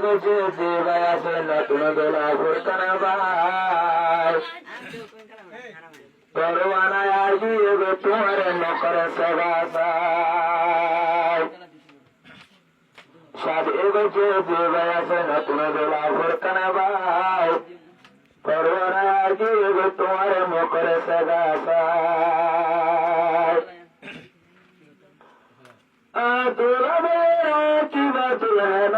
বসে দেবায় আছে নতুন দোলা ফুরকানা ভাই পরওয়ানায় আসিয়ে গো তোমার নকর সবাসায় সাধে বসে দেবায় আছে নতুন দোলা ফুরকানা ভাই পরওয়ানায় আসিয়ে গো তোমার নকর সবাসায় দোলাবে কিবা দুলহান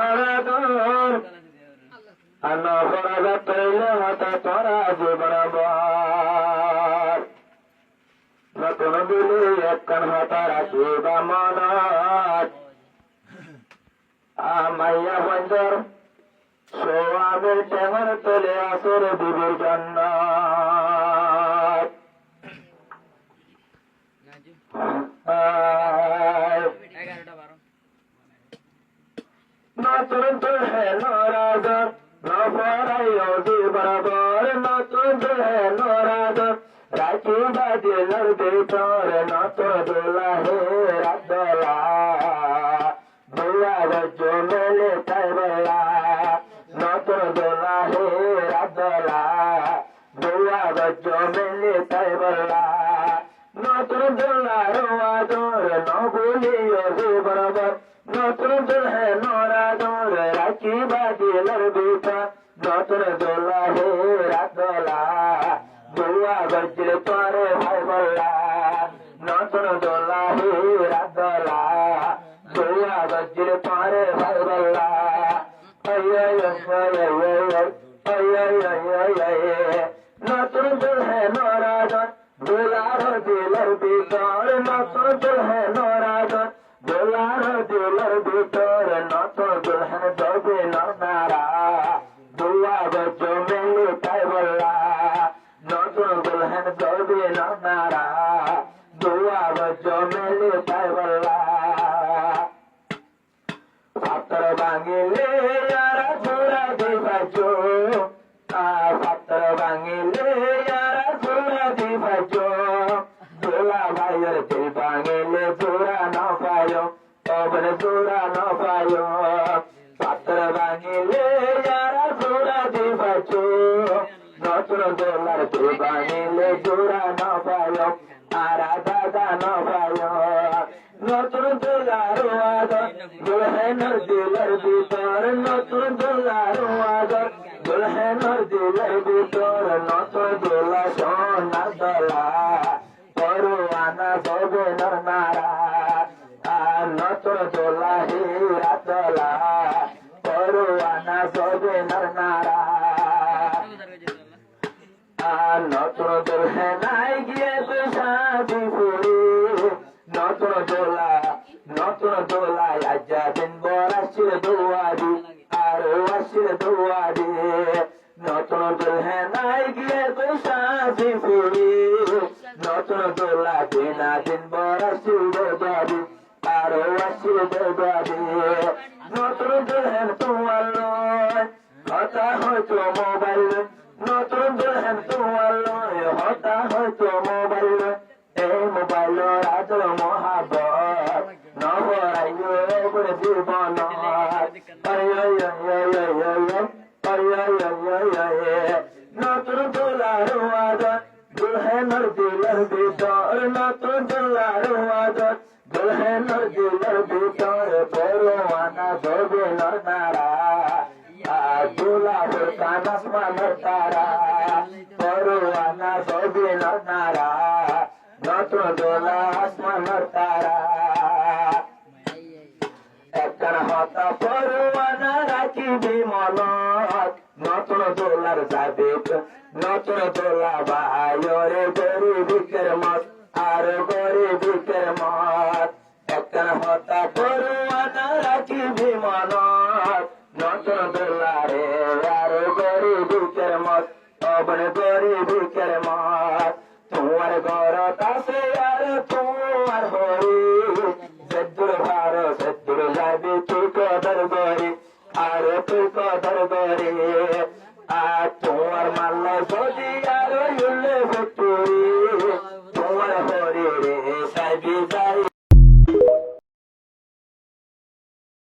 আনা ফরাগা তৈলে হাতা তোরা জীবন নতুন দিলে একখান হাতা রাখিবা মনত আমাইয়া বন্দর সোয়াবের টেঙর তোলে আসর বিবির জন্য নতুন দুলহে নরাজন নফরাইও দি বরাবর নতুন দুলহে নরাজন রাখি বাদিলর ভিতর নতুন দুলহে রাতলা দুয়া গজ্জো মেলে তাই বলা নতুন দুলহে রাতলা দুয়া গজ্জো মেলে তাই বলা নতুন দুলার আদর নবুলিও দি বরাবর নতুন দুলহে নরাজন রাখি বাদিলর ভিতর নতুন দুলহে রাতলা দুয়া গজ্জে তোরে ভাই বল্লা নতুন দুলহে রাতলা দুয়া গজ্জে তোরে ভাই বল্লা নতুন দুলহে নরাজন দুলার দিলর ভিতর নতুন দুলহে নরাজন দুলার দিলর ভিতর নতুন দুলহেন দবে নারা দুয়া গজ্জো মেলে তাই বল্লা নতুন দুলহেন দবে নারা দুয়া গজ্জো মেলে তাই বল্লা পাত্র ভাঙিলে যারা ঘোরা দিবাজো পাত্র ভাঙিলে যারা ঘোরা দিবাজো দোলা ভাইয়ের দিল ভাঙিলে জোড়া না পায় তবে জোড়া না পায় পাত্র ভাঙিলে যারা ঘোরা দিবাজো নতুন দোলার দিল ভাঙিলে জোড়া না পায় আর দাদা না পায় নতুন দোলার আদর দুলহেনের দিলের ভিতর নতুন দোলার আদর দুলহেনের দিলের ভিতর নতুন দোলা সোনার দোলা পরওয়ানা দবে নারা আর নতুন দোলা হীরা দোলা পরওয়ানা দবে নারা আর নতুন দুলহেনায় গিয়ে শাদি ফুরি নতুন দোলা আজ্জা দিন বর আসছিল দোয়াদি আর আসছিল দোয়াদি নতুন দুলহেনায় গিয়ে শাদি ফুরি নতুন দোলা দিনা দিন বর আসছিল দোয়াদি আর আসছিল দোয়াদি নতুন দুলহেন তোমার লয় কথা হয়তো মোবাইল নতুন দুলহেন তোমার লয় হতা হয়তো মোবাইল এই মোবাইলের আদর মহাবত নবরাইও করে জীবন নতুন দোলার আদর দুলহেনের দিলের ভিতর নতুন দোলার আদর দুলহেনের দিলের ভিতর পরওয়ানা দবে নারা দোলা ফুরকান আসমানের তারা পরওয়ানা দবে নারা নতুন দোলা আসমানের তারা একখান হতা পরওয়ানা রাখিবি মনত নতুন দোলার সাবেক নতুন দোলা ভাইরে গরিবিকের মত আর গরিবিকের মত একখান হতা পরওয়ানা রাখিবি মনত নতুন দোলা রে আর গরিবিকের মত অবন গরিবিকের মত তোমার ঘর কাছে আর তোমার হরি সেদ্দুর ভার সেদ্দুর যাবি তুই কদর গরি আর তুই কদর গরি আর তোমার মাল্লা যদি আর উল্লে ভুতুরি তোমার হরি রে সাবি যাই